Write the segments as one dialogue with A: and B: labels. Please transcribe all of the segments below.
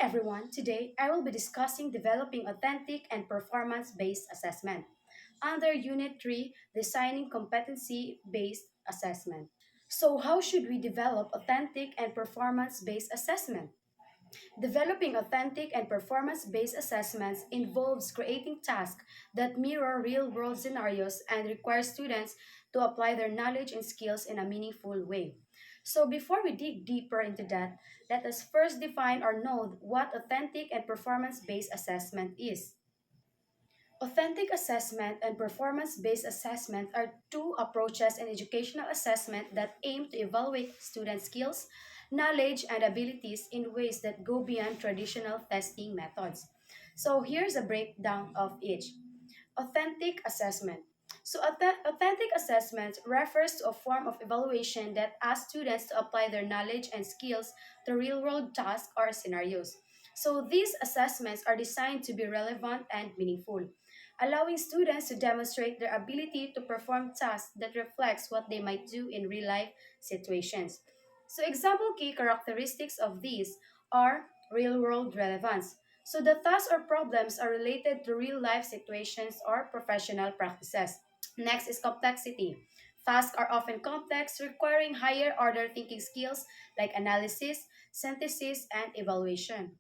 A: everyone, today I will be discussing developing authentic and performance based assessment under Unit 3 Designing Competency based Assessment. So, how should we develop authentic and performance based assessment? Developing authentic and performance based assessments involves creating tasks that mirror real world scenarios and require students to apply their knowledge and skills in a meaningful way. So, before we dig deeper into that, let us first define or know what authentic and performance based assessment is. Authentic assessment and performance based assessment are two approaches in educational assessment that aim to evaluate student skills, knowledge, and abilities in ways that go beyond traditional testing methods. So, here's a breakdown of each. Authentic assessment. So, authentic assessment refers to a form of evaluation that asks students to apply their knowledge and skills to real world tasks or scenarios. So, these assessments are designed to be relevant and meaningful, allowing students to demonstrate their ability to perform tasks that reflects what they might do in real life situations. So, example key characteristics of these are real world relevance. So the tasks or problems are related to real life situations or professional practices. Next is complexity. Tasks are often complex, requiring higher order thinking skills like analysis, synthesis, and evaluation.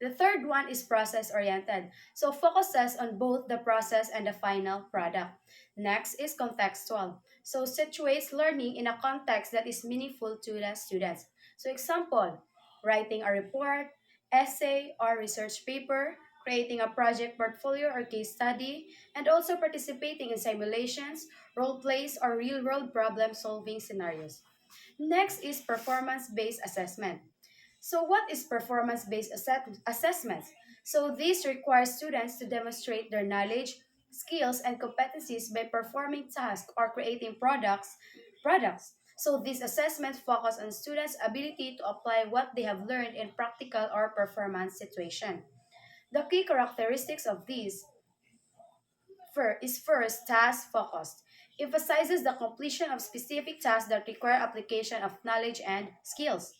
A: The third one is process oriented. So focuses on both the process and the final product. Next is contextual. So situates learning in a context that is meaningful to the students. So example, writing a report, essay or research paper, creating a project portfolio or case study, and also participating in simulations, role plays, or real world problem solving scenarios. Next is performance based assessment. So, what is performance based assessments? So, this requires students to demonstrate their knowledge, skills, and competencies by performing tasks or creating products. So, these assessments focus on students' ability to apply what they have learned in practical or performance situation. The key characteristics of these is first task focused. Emphasizes the completion of specific tasks that require application of knowledge and skills.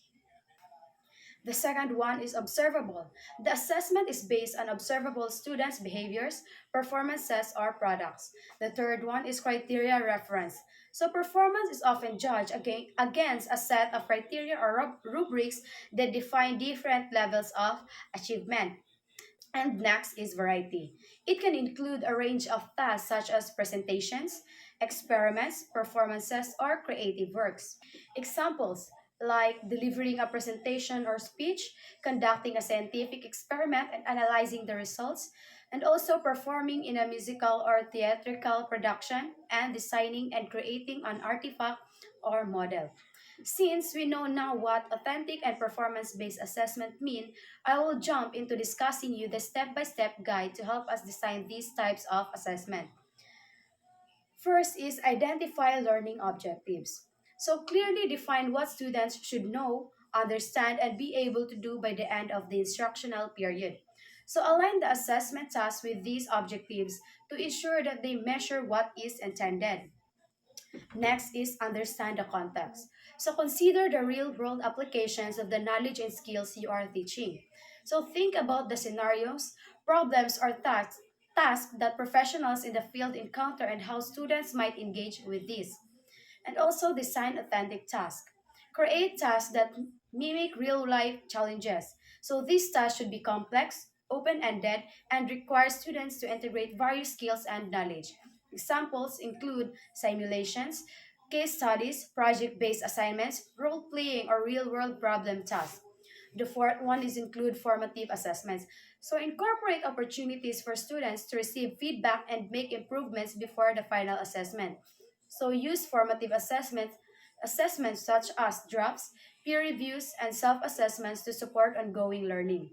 A: The second one is observable. The assessment is based on observable students' behaviors, performances, or products. The third one is criteria reference. So performance is often judged against a set of criteria or rubrics that define different levels of achievement. And next is variety. It can include a range of tasks such as presentations, experiments, performances, or creative works. Examples like delivering a presentation or speech, conducting a scientific experiment and analyzing the results, and also performing in a musical or theatrical production, and designing and creating an artifact or model. Since we know now what authentic and performance-based assessment mean, I will jump into discussing you the step-by-step guide to help us design these types of assessment. First is identify learning objectives. So clearly define what students should know, understand, and be able to do by the end of the instructional period. So align the assessment tasks with these objectives to ensure that they measure what is intended. Next is understand the context. So consider the real world applications of the knowledge and skills you are teaching. So think about the scenarios, problems, or tasks that professionals in the field encounter and how students might engage with these. And also design authentic tasks. Create tasks that mimic real life challenges. So these tasks should be complex, open ended, and require students to integrate various skills and knowledge. Examples include simulations, case studies, project based assignments, role playing, or real world problem tasks. The fourth one is include formative assessments. So incorporate opportunities for students to receive feedback and make improvements before the final assessment. So use formative assessments such as drafts, peer reviews, and self-assessments to support ongoing learning.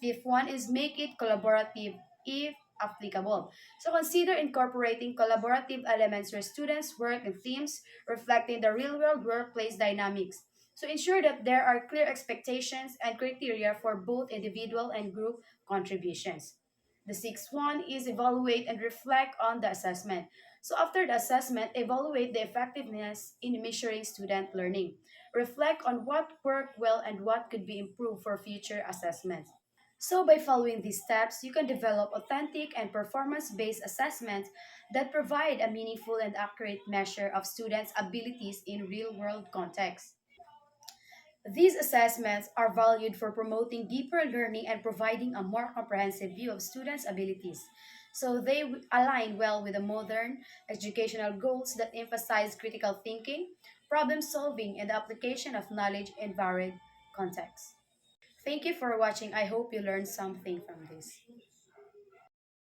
A: Fifth one is make it collaborative if applicable. So consider incorporating collaborative elements where students work in teams reflecting the real-world workplace dynamics. So ensure that there are clear expectations and criteria for both individual and group contributions. The sixth one is evaluate and reflect on the assessment. So after the assessment, evaluate the effectiveness in measuring student learning. Reflect on what worked well and what could be improved for future assessments. So by following these steps, you can develop authentic and performance-based assessments that provide a meaningful and accurate measure of students' abilities in real-world contexts. These assessments are valued for promoting deeper learning and providing a more comprehensive view of students' abilities. So they align well with the modern educational goals that emphasize critical thinking, problem solving, and the application of knowledge in varied contexts. Thank you for watching. I hope you learned something from this.